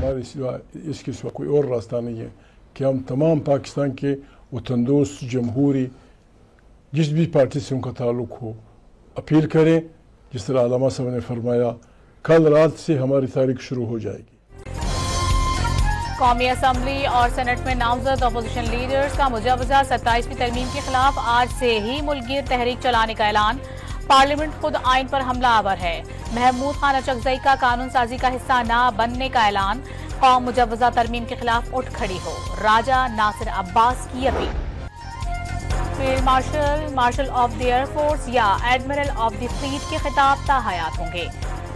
हमारे सिवा इसके सिवा कोई और रास्ता नहीं है कि हम तमाम पाकिस्तान के वतनदोस्त जमहूरी जिस भी पार्टी से उनका ताल्लुक़ हो अपील करें। जिस तरह अल्लामा साहब ने फरमाया, कल रात से हमारी तारीख शुरू हो जाएगी। कौमी असम्बली और सेनेट में नामजद अपोजिशन लीडर्स का मुजवजा 27वीं तरमीम के खिलाफ आज से ही मुल्कगीर तहरीक चलाने का ऐलान। पार्लियामेंट खुद आइन पर हमलावर है। महमूद खान अचकजई का कानून साजी का हिस्सा न बनने का ऐलान। कौम मुजवजा तरमीम के खिलाफ उठ खड़ी हो, राजा नासिर अब्बास की appeal. Field marshal of the air force या एडमिरल ऑफ द फ्लीट के खिताब ताहयात होंगे।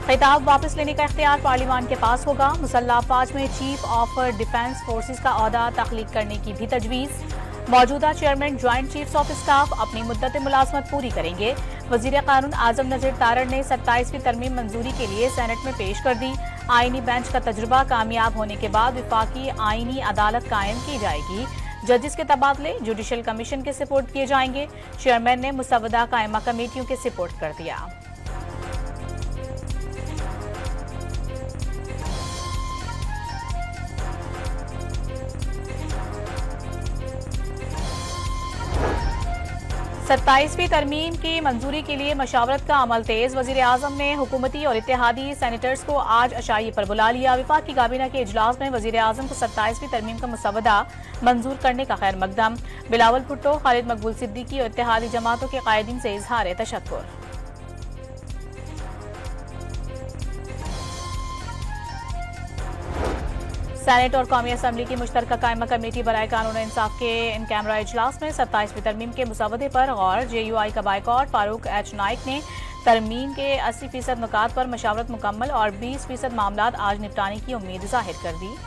खिताब वापस लेने का इख्तियार पार्लियामान के पास होगा। मुसल्लह अफवाज में चीफ ऑफ डिफेंस फोर्सेज का ओहदा तख्लीक करने की भी तजवीज़। मौजूदा chairman joint chiefs of staff अपनी मुद्दत मुलाजमत पूरी करेंगे। वजीर कानून आजम नज़ीर तारड़ ने 27वीं तरमीम मंजूरी के लिए सेनेट में पेश कर दी। आईनी बेंच का तजुर्बा कामयाब होने के बाद विफाकी आईनी अदालत कायम की जाएगी। जजेस के तबादले जुडिशल कमीशन के सपोर्ट किए जाएंगे। चेयरमैन ने मुसवदा कायमा कमेटियों के सपोर्ट कर दिया। सत्ताईसवीं तरमीम की मंजूरी के लिए मशावरत का अमल तेज। वजीर आजम ने हुकूमती और इत्तेहादी सेनेटर्स को आज अशाई पर बुला लिया। विफाकी काबीना के इजलास में वजीर आजम को 27वीं तरमीम का मसवदा मंजूर करने का खैर मकदम। बिलावल भुट्टो, खालिद मकबूल सिद्दीकी और इत्तेहादी जमातों के कायदीन से इजहार तशक्कुर। सेनेट और कौमी असम्बली की मुश्तरका कायमा कमेटी बराए कानून इंसाफ के इन कैमरा इजलास में 27वीं तरमीम के मुसवदे पर गौर। JUI का बाइकॉट। फारूक H नाइक ने तरमीम के 80% नुकात पर मशावरत मुकम्मल और 20% मामलात आज निपटाने की उम्मीद जाहिर कर दी।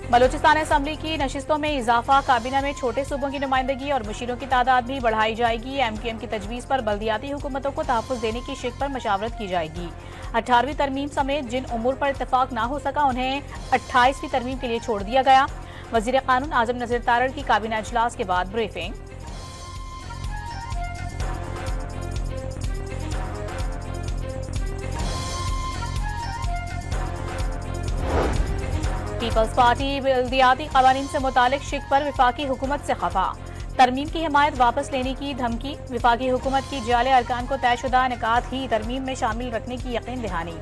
बलूचिस्तान असम्बली की नशिस्तों में इजाफा। काबीना में छोटे सूबों की नुमाइंदगी और मुशीरों की तादाद भी बढ़ाई जाएगी। MQM की तजवीज़ पर बल्दियाती हुकूमतों को तहफ़्फ़ुज़ देने की शिक पर मशावरत की जाएगी। 18वीं तरमीम समेत जिन उमूर पर इत्तफाक ना हो सका उन्हें 28वीं तरमीम के लिए छोड़ दिया गया। वज़ीर कानून आजम नज़ीर तारड़ की काबीना इजलास के बाद ब्रीफिंग। पीपल्स पार्टी बल्दियाती कवानीन से मुतालिक शिक पर विफाकी हुकूमत से खफा। तरमीम की हिमायत वापस लेने की धमकी। विफाकी हुकूमत की जाले अरकान को तयशुदा निकात ही तरमीम में शामिल रखने की यकीन दहानी।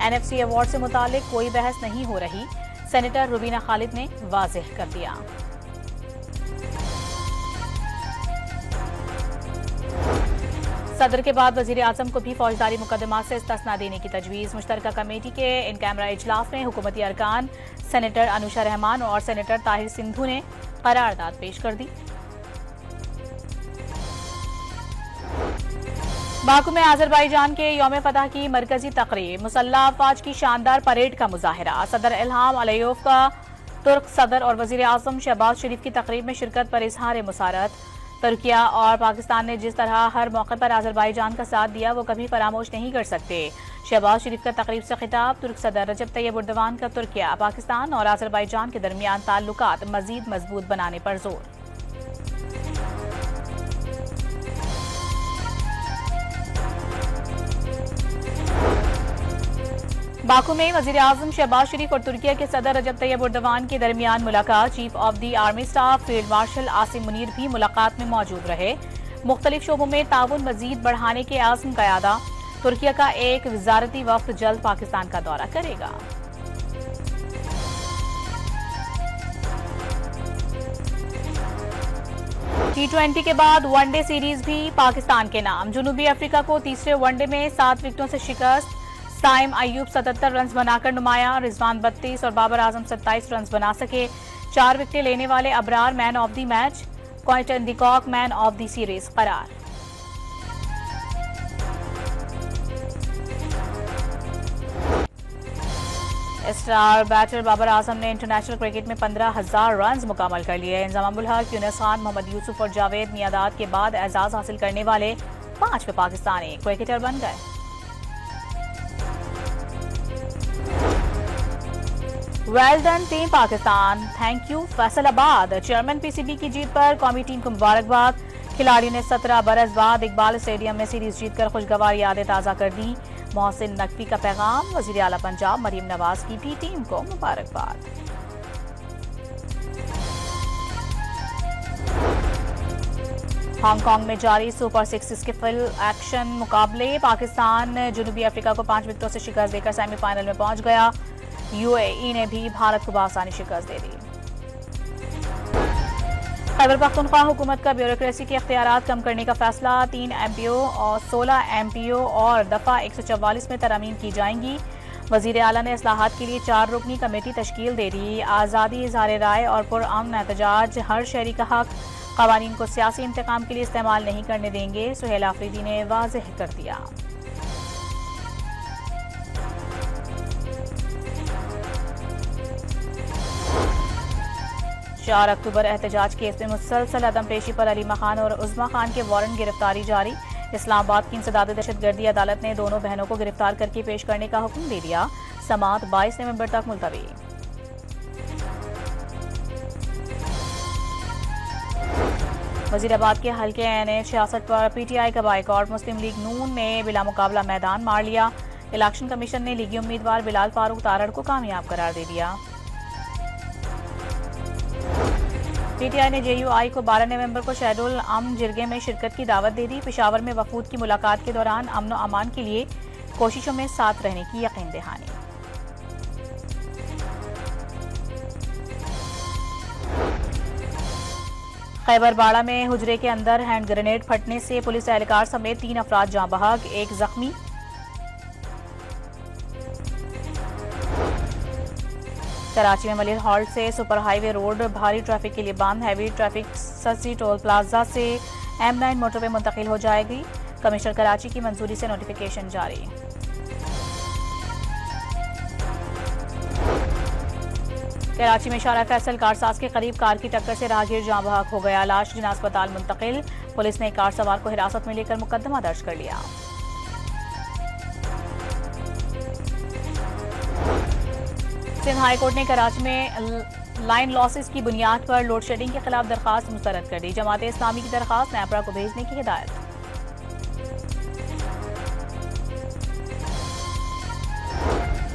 NFC अवार्ड से मुतालिक कोई बहस नहीं हो रही, सेनेटर रुबीना खालिद ने वाज़ेह कर दिया। सदर के बाद वजीर आजम को भी फौजदारी मुकदमा से इस्तना देने की तजवीज़। मुश्तरका कमेटी के इन कैमरा इजलास में हुकूमती अरकान सेनेटर अनुशा रहमान और सेनेटर ताहिर सिंधु ने करारदाद पेश कर दी। बाकू में आज़रबाईजान के यौम फतह की मरकजी तकरीब। मुसल्लह अफवाज की शानदार परेड का मुजाहिरा। सदर इल्हाम अलियोव का तुर्क सदर और वजीर आजम शहबाज शरीफ की तकरीब में शिरकत पर इजहार मुसारत। तुर्किया और पाकिस्तान ने जिस तरह हर मौके पर आज़रबाईजान का साथ दिया वो कभी फरामोश नहीं कर सकते। शहबाज शरीफ का तकरीब से खिताब। तुर्क सदर रजब तैयब एर्दोगान का तुर्किया, पाकिस्तान और आज़रबाईजान के दरमियान ताल्लुकात मजीद मजबूत बनाने पर जोर। बाकू में वजीर आजम शहबाज शरीफ और तुर्किया के सदर रजब तैयब एर्दोगान के दरमियान मुलाकात। Chief of the army staff field marshal Asim Munir भी मुलाकात में मौजूद रहे। मुख्तलिफ शोबों में ताउन मजीद बढ़ाने के आज़म का यादा। तुर्किया का एक वजारती वफ्द जल्द पाकिस्तान का दौरा करेगा। T20 के बाद वनडे सीरीज भी पाकिस्तान के नाम। जनूबी अफ्रीका को तीसरे वनडे में 7 विकेटों से शिकस्त। साइम अयूब 77 रन बनाकर नुमाया। रिजवान 32 और बाबर आजम 27 रन बना सके। 4 विकेटें लेने वाले Abrar man of the match. Quinton de Kock man of the series करार। स्टार बैटर बाबर आजम ने इंटरनेशनल क्रिकेट में 15,000 रन मुकम्मल कर लिए। इंजमामुल हक, यूनुस खान, मोहम्मद यूसुफ और जावेद मियादाद के बाद एजाज हासिल करने वाले 5वें पाकिस्तानी क्रिकेटर बन गए। Well done team Pakistan, thank you Faisalabad. Chairman PCB की जीत पर कौमी टीम को मुबारकबाद। खिलाड़ियों ने 17 बरस बाद इकबाल स्टेडियम में सीरीज जीतकर खुशगवार यादें ताज़ा कर दी। मोहसिन नकवी का पैगाम, वज़ीर आला पंजाब मरीम नवाज की भी टीम को मुबारकबाद। हांगकांग में जारी सुपर सिक्स के फुल एक्शन मुकाबले, पाकिस्तान जुनूबी अफ्रीका को 5 विकेटों से शिकस्त देकर सेमीफाइनल में पहुंच गया। यूएई ने भी भारत को बासानी शिकस्त दे दी। खैबर पख्तूनख्वा हुकूमत का ब्यूरोक्रेसी के इख्तियारात कम करने का फैसला, 3 एमपीओ और 16 एमपीओ और दफा 144 में तरमीम की जाएंगी। वजीर आला ने इस्लाहात के लिए 4 रुकनी कमेटी तश्कील दे दी। आज़ादी, इज़हार राय और पुरअमन एहतजाज हर शहरी का हक, कवानीन को सियासी इंतकाम के लिए इस्तेमाल नहीं करने देंगे, सुहेल आफरीदी ने वाज़ेह कर दिया। 4 अक्टूबर एहतजाज केस में मुसलसल अदम पेशी पर अलीमा खान और उज़मा खान के वारंट गिरफ्तारी जारी। इस्लामाबाद की इंसदाद दहशतगर्दी अदालत ने दोनों बहनों को गिरफ्तार करके पेश करने का हुक्म दे दिया। समाअत 22 नवंबर तक मुलतवी। वजीराबाद के हल्के NH-66 पर PTI का बाइकआउट, मुस्लिम लीग नून ने बिला मुकाबला मैदान मार लिया। इलेक्शन कमीशन ने लीगी उम्मीदवार बिलाल फारूक तारड़ को कामयाब करार दे दिया। PTI ने JUI को 12 नवंबर को शहरुल अमन जिरगे में शिरकत की दावत दे दी। पेशावर में वफूद की मुलाकात के दौरान अमन व अमान के लिए कोशिशों में साथ रहने की यकीन दहानी। खैबर बाड़ा में हुजरे के अंदर हैंड ग्रेनेड फटने से पुलिस एहलकार समेत 3 अफराद जाँ बहक, 1 जख्मी। कराची में मलिर हॉल्ट से सुपर हाईवे रोड भारी ट्रैफिक के लिए बंद। हैवी ट्रैफिक ससी टोल प्लाजा से M9 मोटरवे मुंतकिल हो जाएगी। कमिश्नर कराची की मंजूरी से नोटिफिकेशन जारी। कराची में शारा फैसल कारसाज के करीब कार की टक्कर से राहगीर जाँ बहक हो गया। लाश जिना अस्पताल मुंतकिल। पुलिस ने कार सवार को हिरासत में लेकर मुकदमा दर्ज कर लिया। सिंध हाई कोर्ट ने कराची में लाइन लॉसेस की बुनियाद पर लोड शेडिंग के खिलाफ दरखास्त मुस्तरद कर दी। जमात इस्लामी की दरखास्त नेपरा को भेजने की हिदायत।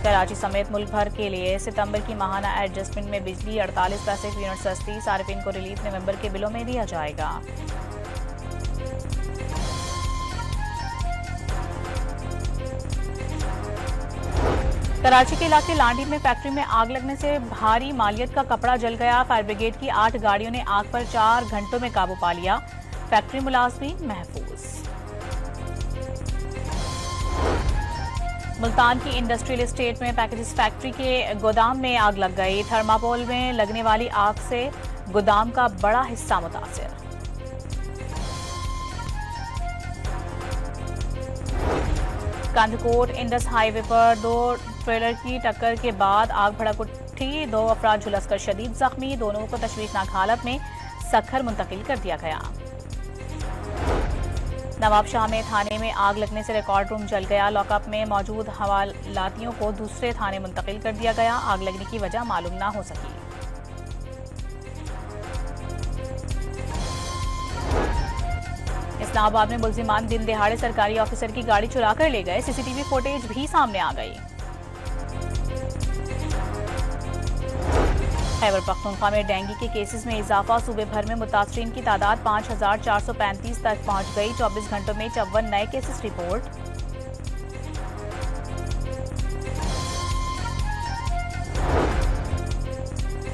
कराची समेत मुल्क भर के लिए सितंबर की माहाना एडजस्टमेंट में बिजली 48 पैसे फी यूनिट सस्ती। सार्फिन को रिलीफ नवंबर के बिलों में दिया जाएगा। कराची के इलाके लांडी में फैक्ट्री में आग लगने से भारी मालियत का कपड़ा जल गया। फायर ब्रिगेड की 8 गाड़ियों ने आग पर 4 घंटों में काबू पा लिया। फैक्ट्री मुलाजमीन महफूज। मुल्तान की इंडस्ट्रियल एस्टेट में पैकेजेस फैक्ट्री के गोदाम में आग लग गई। थर्माकोल में लगने वाली आग से गोदाम का बड़ा हिस्सा मुतासिर। कांधकोट इंडस हाईवे पर 2 ट्रेलर की टक्कर के बाद आग भड़क उठी। 2 अफराद झुलसकर शदीद जख्मी। दोनों को तशवीशनाक हालत में सखर मुंतकिल कर दिया गया। नवाबशाह में थाने में आग लगने से रिकॉर्ड रूम जल गया। लॉकअप में मौजूद हवालातियों को दूसरे थाने मुंतकिल कर दिया गया। आग लगने की वजह मालूम न हो सकी। इस्लामाबाद में मुल्जिमान दिन दिहाड़े सरकारी ऑफिसर की गाड़ी चुरा कर ले गए। सीसीटीवी फुटेज भी सामने आ गई। खैबर पख्तूनख्वा में डेंगू के केसेस में इजाफा। सूबे भर में मुतासरीन की तादाद 5435 तक पहुंच गई। 24 घंटों में 54 नए केसेस रिपोर्ट।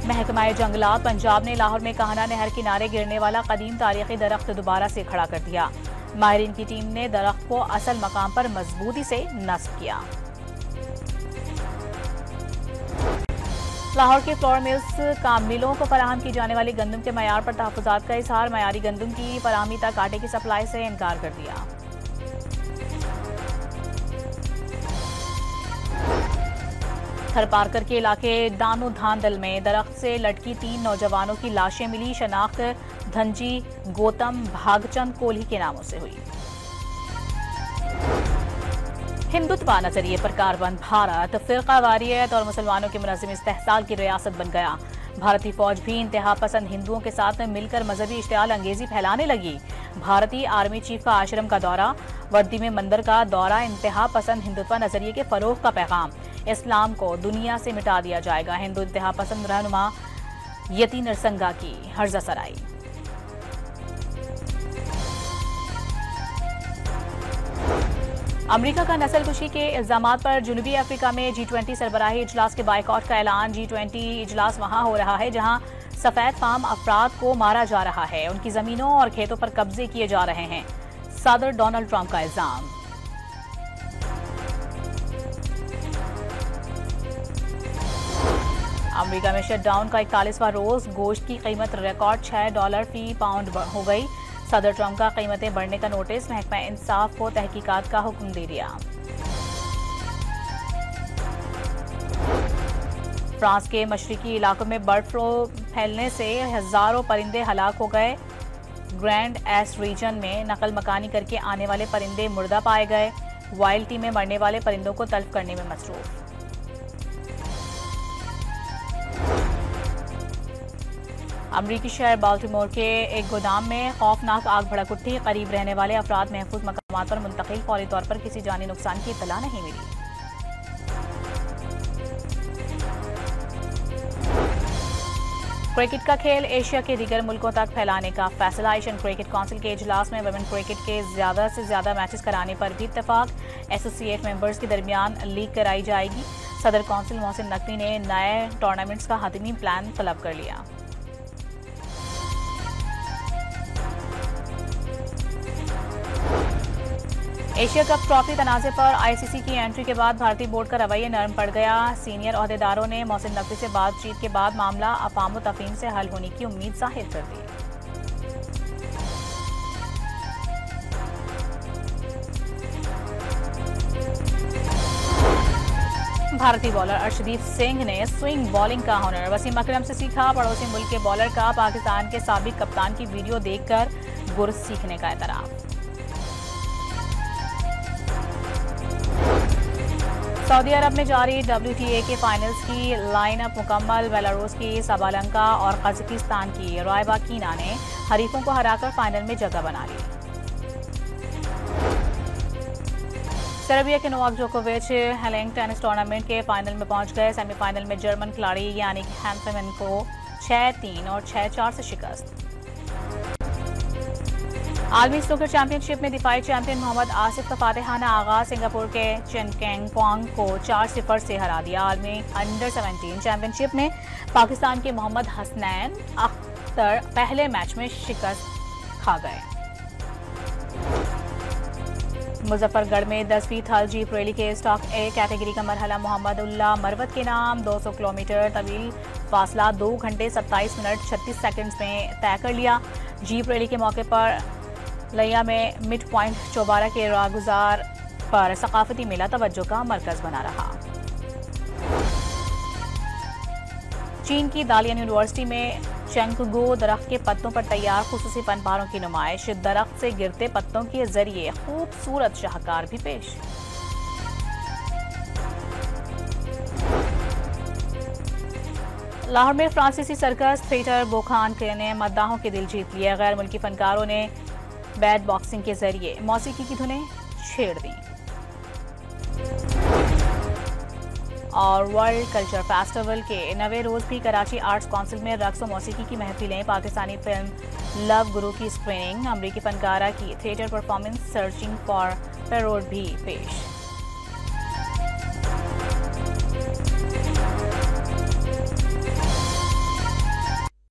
महकमा जंगलात पंजाब ने लाहौर में काहना नहर किनारे गिरने वाला कदीम तारीखी दरख्त दोबारा से खड़ा कर दिया। माहिरीन की टीम ने दरख्त को असल मकाम पर मजबूती से नस्ब किया। लाहौर के फ्लोर मिल्स का मिलों को फराहम की जाने वाली गंदम के मयार पर तहफ़्फ़ुज़ात का इज़हार। मयारी गंदम की फराहमी तक आटे की सप्लाई से इनकार कर दिया। थरपारकर के इलाके दानो धांदल में दरख्त से लटकी 3 नौजवानों की लाशें मिली। शनाख्त धनजी, गौतम, भागचंद कोल्ही के नामों से हुई। हिंदुत्व नजरिए पर कारबंद भारत फिरकावारियत और मुसलमानों के मुनज़्ज़म इस्तेहसाल की रियासत बन गया। भारतीय फौज भी इंतहा पसंद हिंदुओं के साथ मिलकर मजहबी इश्तियाल अंगेजी फैलाने लगी। भारतीय आर्मी चीफ का आश्रम का दौरा, वर्दी में मंदिर का दौरा, इंतहा पसंद हिंदुत्व नजरिए के फरोग का पैगाम। इस्लाम को दुनिया से मिटा दिया जाएगा, हिंदू इंतहा पसंद रहनुमा यती नरसंगा की हर्जा सराई। अमेरिका का नस्लकुशी के इल्जामात पर जनूबी अफ्रीका में G20 सरबराही इजलास के बायकॉट का ऐलान। G20 इजलास वहां हो रहा है जहां सफेद फाम अफराद को मारा जा रहा है, उनकी जमीनों और खेतों पर कब्जे किए जा रहे हैं। सदर डोनाल्ड ट्रंप का इल्जाम। अमेरिका में शटडाउन का 41वां रोज, गोश्त की कीमत रिकॉर्ड $6 फी पाउंड हो गई। सदर ट्रंप का कीमतें बढ़ने का नोटिस, महकमा इंसाफ को तहकीकात का हुक्म दे दिया। फ्रांस के मशरिकी इलाकों में बर्ड फ्लू फैलने से हजारों परिंदे हलाक हो गए। ग्रैंड एस रीजन में नकल मकानी करके आने वाले परिंदे मुर्दा पाए गए। वाइल्ड टीमें मरने वाले परिंदों को तल्फ करने में मसरूफ। अमरीकी शहर बाल्टीमोर के एक गोदाम में खौफनाक आग भड़क उठी। करीब रहने वाले अफराद महफूज मकामात पर मुंतकिल। फौरी तौर पर किसी जानी नुकसान की इत्तला नहीं मिली। क्रिकेट का खेल एशिया के दीगर मुल्कों तक फैलाने का फैसला। एशियन क्रिकेट काउंसिल के इजलास में वुमेन क्रिकेट के ज्यादा से ज्यादा मैचेस कराने पर भी इत्तेफाक। एसोसिएट मेंबर्स के दरमियान लीग कराई जाएगी। सदर काउंसिल मोहसिन नकवी ने नए टूर्नामेंट्स का हतमी प्लान तलब कर लिया। एशिया कप ट्रॉफी तनाज़े पर आईसीसी की एंट्री के बाद भारतीय बोर्ड का रवैया नरम पड़ गया। सीनियर ओहदेदारों ने मोहसिन नकवी से बातचीत के बाद मामला अफाम व तफहीम से हल होने की उम्मीद जाहिर कर दी। भारतीय बॉलर अर्शदीप सिंह ने स्विंग बॉलिंग का हुनर वसीम अकरम से सीखा। पड़ोसी मुल्क के बॉलर का पाकिस्तान के साबिक कप्तान की वीडियो देखकर गुर सीखने का एतराफ। सऊदी अरब में जारी WTA के फाइनल्स की लाइनअप मुकम्मल। बेलारूस की साबालंका और कजाकिस्तान की रायबाकीना ने हरीफों को हराकर फाइनल में जगह बना ली। सर्बिया के नोवाक जोकोविच हेलेंग टेनिस टूर्नामेंट के फाइनल में पहुंच गए। सेमीफाइनल में जर्मन खिलाड़ी यानी हैंफमैन को 6-3 और 6-4 से शिकस्त। आलमी स्नूकर चैंपियनशिप में दिफाई चैंपियन मोहम्मद आसिफ का फातेहाना आगाज। सिंगापुर के चेन केंग क्वांग को 4-0 से हरा दिया। आलमी अंडर 17 चैंपियनशिप में पाकिस्तान के मोहम्मद हसनैन अख्तर पहले मैच में शिकस्त खा गए। मुजफ्फरगढ़ में 10वीं थल जीप रैली के स्टॉक ए कैटेगरी का मरहला मोहम्मद उल्ला मरवत के नाम 200 किलोमीटर तवील फासला 2 घंटे 27 मिनट 36 सेकंड्स में तय कर लिया। जीप रैली के मौके पर लिया में मिड पॉइंट चौबारा के रागुजार पर सकाफती मेला तवज्जो का मरकज बना रहा। चीन की दालियन यूनिवर्सिटी में चंगगो दरख्त के पत्तों पर तैयार खुसूसी फनपारों की नुमाइश। दरख्त से गिरते पत्तों के जरिए खूबसूरत शाहकार भी पेश। लाहौर में फ्रांसीसी सर्कस थिएटर बोखान ने मद्दाहों के दिल जीत लिए। गैर मुल्की फनकारों ने बैट बॉक्सिंग के जरिए मौसीकी की धुनें छेड़ दी। और वर्ल्ड कल्चर फेस्टिवल के 9वें रोज भी कराची आर्ट्स काउंसिल में रक्स और मौसीकी की महफिलें। पाकिस्तानी फिल्म लव गुरु की स्क्रीनिंग। अमरीकी फनकारा की थिएटर परफॉर्मेंस सर्चिंग फॉर पैरोड भी पेश।